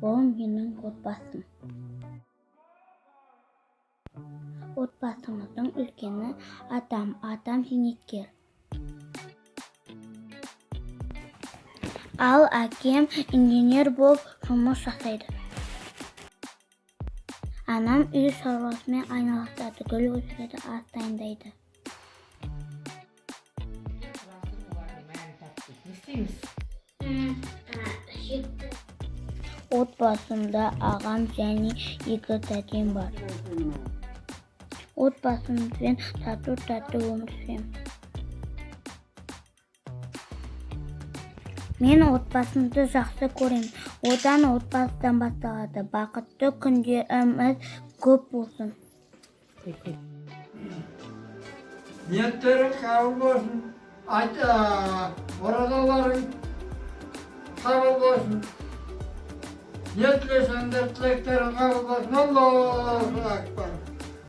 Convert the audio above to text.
Бұл менің отбасым. Отбасымыздың үлкені атам зейнеткер. Ал әкем инженер болып жұмыс жасайды. Анам үй шаруасымен айналысады, гүл өсіреді, ас дайындайды. Отбасымда ағам және 2 тәтем бар. Отбасымызбен тату-тәтті өмір сүреміз. Мен отбасымды жақсы көремін. Одан отбасыдан басталады. Бақытты күндеріміз көп болсын. Ниеттерің қабыл болсын. Оразаларың қабыл болсын. Ниет тілесеңдер, тілектерің қабыл болсын. Аллаху акбар.